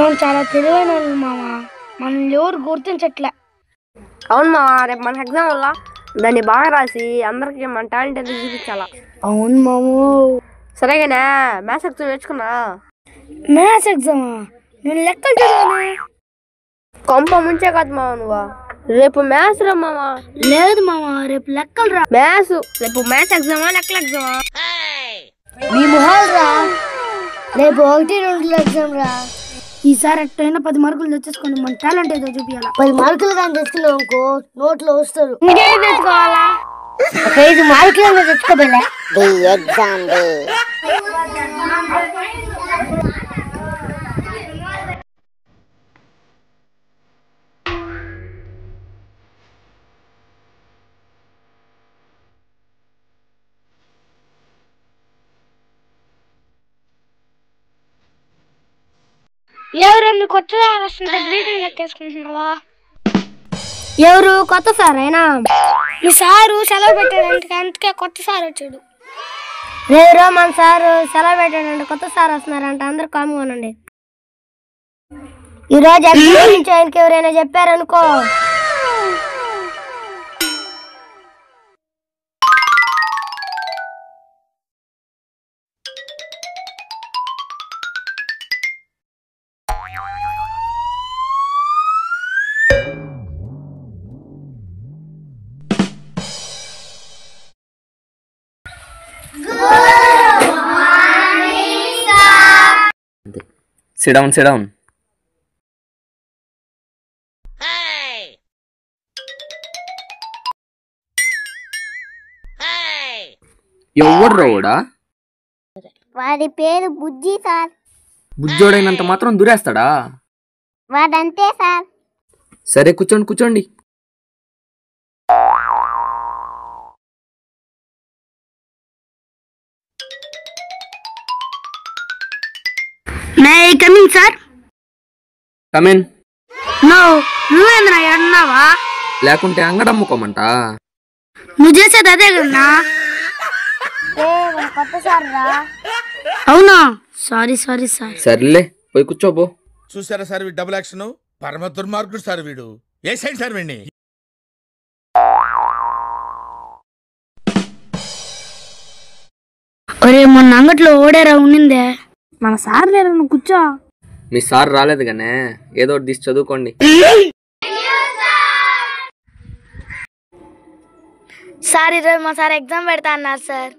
మనం చాలా తెలివైన వాళ్ళు మామ, మనల్ని ఎవరు గుర్తించట్లే. అవును మామ, రేపు మన ఎగ్జామ్ వల్ల దాన్ని బాగా రాసి అందరికి మన టాలెంట్ అనేది చూపించాలా. అవును మామూ. సరేగానే మ్యాథ్స్ ఎగ్జామ్ నేర్చుకున్నా. మ్యాథ్స్ ఎగ్జామా? నేను లెక్కలు చదివాను. కొంప ముంచే కాదు మామ నువ్వు. రేపు మ్యాథ్స్ రా మామ. లేదు మామ, రేపు లెక్కలు రా. మ్యాథ్స్ రేపు మ్యాథ్స్ ఎగ్జామా లెక్కల ఎగ్జామా? నీ మొహాలు రా, రేపు 1-2 ఎగ్జామ్ రా. ఈసారి ఎట్టయినా 10 మార్కులు తెచ్చేసుకోండి, మన టాలెంట్ ఏదో చూపించాలా. 10 మార్కులు కానీ తెచ్చుకున్నావు అనుకో నోట్లో వస్తారు. ఇంకేం తెచ్చుకోవాలా? 5 మార్కులు తెచ్చుకోబెళ్ళా. ఎవరు కొత్తగా వస్తుంటే గ్రీటింగ్ లెక్కేసుకుంటున్నావా? ఎవరు కొత్త సార్ అయినా? మీ సారు సెలవు పెట్టాడంటే అందుకే కొత్త సార్ వచ్చాడు. రేరో మన సారు సెలవు పెట్టాడంటే కొత్త సార్ వస్తున్నారంట, అందరు కామ్గా ఉండండి. ఈరోజు ఎగ్జామ్ నుంచి ఆయనకి ఎవరైనా చెప్పారనుకో Sit down, sit down. ఎవరు రావుడా? వాడి పేరు బుజ్జి సార్. బుజ్జోడైనంత మాత్రం దూరేస్తాడా? వాడంతే సార్. సరే కూర్చోండి కూర్చోండి. Coming sir. కమిన్. నువ్వేంద్రా అన్నావా? లేకుంటే అంగడమ్ముకోమంట. నువ్వు చేసేది అదే కదన్నా. కొత్త సార్ రా. అవునా? Sorry sorry sir. సర్లే పోయి కూర్చోబో. చూసారా సార్ వీడు డబుల్ యాక్షన్, పరమ దుర్మార్గుడు సార్ వీడు. ఏ సైడ్ సార్ వీడిని? ఒరే మొన్న అంగట్లో ఓడేరా ఉండిందే, మన సార్ లేరు, నువ్వు కూర్చో. మీ సార్ రాలేదు గానే, ఏదో ఒకటి తీసి చదువుకోండి. సార్ ఈరోజు మా సార్ ఎగ్జామ్ పెడతా అన్నారు సార్.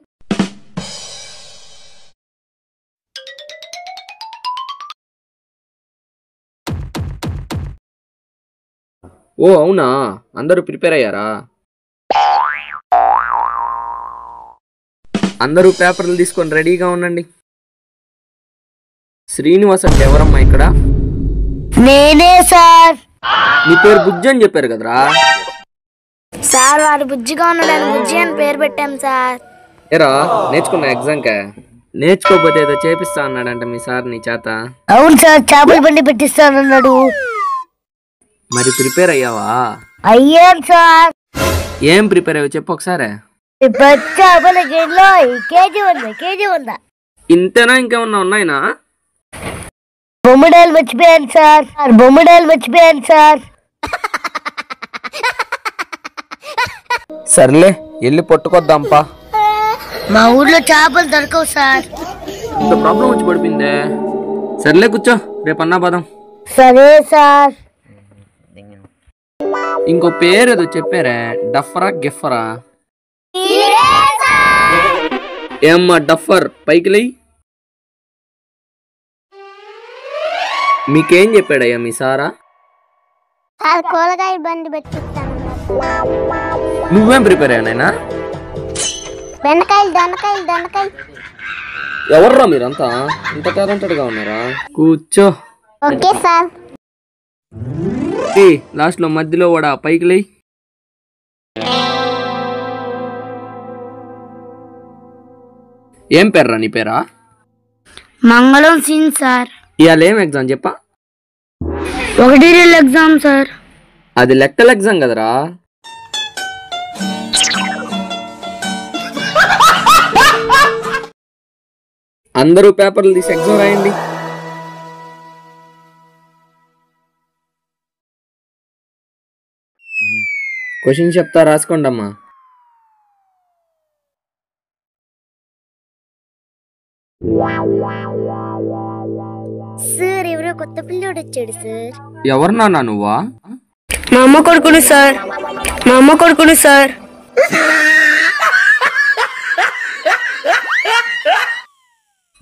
ఓ అవునా, అందరూ ప్రిపేర్ అయ్యారా? అందరూ పేపర్లు తీసుకొని రెడీగా ఉండండి. శ్రీనివాస్ అంటే ఎవరమ్మా ఇక్కడ? నేనే సార్. నీ పేరు బుజ్జి అని చెప్పారు కదరా? సార్ వాడు బుజ్జిగా ఉన్నాడని బుజ్జి అని పేరు పెట్టాం సార్. ఏరా నేర్చుకున్నా ఎగ్జామ్కే? నేర్చుకోకపోతే ఏదో చేపిస్తా అన్నాడంట మీ సార్ నీ చేత. అవును సార్, చేపల బండి పెట్టిస్తానన్నాడు. మరి ప్రిపేర్ అయ్యావా? అయ్యాను సార్. ఏం ప్రిపేర్ అయ్యావు చెప్పు ఒకసారి. చేపల గిన్నెలో కేజీ ఉందా. ఇంతేనా ఇంకేమన్నా ఉన్నాయినా? బొమ్మడాలు మర్చిపోయాను సార్. సర్లే వెళ్ళి పట్టుకొద్దాంపా. మా ఊర్లో చేపలు దొరకవు సార్. ఇంత ప్రాబ్లం వచ్చి పడిపోయిందే. సర్లే కూర్చో, రేపు అన్నా పదం. సరే సార్. ఇంకో పేరు ఏదో చెప్పారే, డఫరా గిఫరా? ఏమ్మా డఫర్ పైకి లై. మీకేం చెప్పాడయ్యా మీ సారా? కూరగాయ బండి పెట్టిస్తాను. నువ్వేం ప్రిపేర్ అయ్యానైనా? దొండకాయలు. ఎవర్రా మీరంతా ఇంత టాలెంటెడ్ గా ఉన్నారా? కూర్చో. Okay sir. లాస్ట్ లో మధ్యలో వాడా పైకి లై. ఏం పేర్రా నీ పేరా? మంగళం సీన్ సార్. ఇవాళ ఏం ఎగ్జామ్ చెప్పా? 1-2 ఎగ్జామ్ సార్. అది లెక్కల ఎగ్జామ్ కదరా. అందరూ పేపర్లు తీసి ఎగ్జామ్ రాయండి. క్వశ్చన్ చెప్తా రాసుకోండి అమ్మా. సార్ ఎవరో కొత్త పిల్లోడు వచ్చాడు సార్. ఎవరు నాన్న నువ్వా? మా అమ్మ కొడుకును సార్. మా అమ్మ కొడుకును సార్.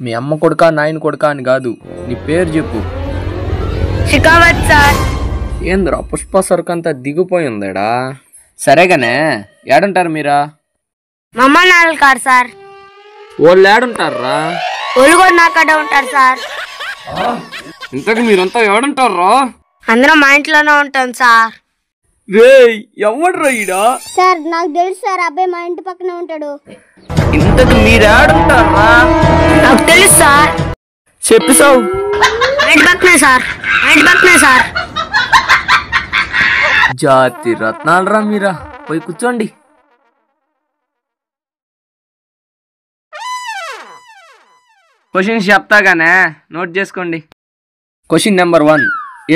మీ అమ్మ కొడుకా నాయన కొడుకా అని కాదు, నీ పేరు చెప్పు. షికావత్ సార్. ఏంద్రా పుష్ప సరుకంతా దిగిపోయిందేడా. సరేగానే ఏడుంటారు మీరా? మా అమ్మ నాన్నలు కాదు సార్. వాళ్ళు ఏడుంటారా? వాళ్ళు కూడా నాకడే ఉంటారు సార్. ఇంతకు మీరంతా ఏడుంటారా? అందరం మా ఇంట్లోనే ఉంటాం సార్. రే ఎవడ్రా ఈడా? సార్ నాకు తెలుసు సార్, అబ్బాయి మా ఇంటి పక్కనే ఉంటాడు. ఇంతకు మీరేడుంటారా? నాకు తెలుసు సార్. చెప్పిసావు. మా ఇంటి పక్కనే సార్. మా ఇంటి పక్కనే సార్. జాతి రత్నాలరా మీరా. పోయి కూర్చోండి. క్వశ్చన్స్ చెప్తాగానే నోట్ చేసుకోండి. Question number 1,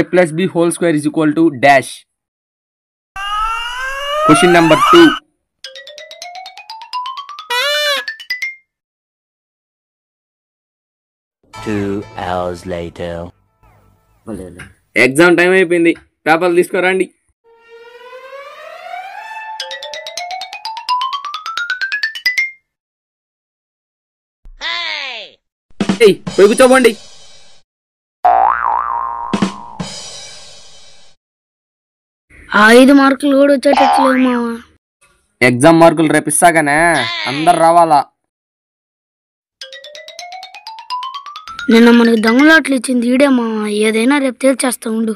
a+b² = dash. Question number 2, exam time అయిపోయింది, పేపర్లు తీసుకురండి. పోయి కూర్చోబండి. ఆ 5 మార్కులు కూడా వచ్చేటట్లేవు మావా. ఎగ్జామ్ మార్కులు రేపు ఇస్తాగానే అందరు రావాలా. నిన్న మనకి దొంగలాట్లు ఇచ్చింది ఈడే మావా. ఏదైనా రేపు తేల్చేస్తా ఉండు.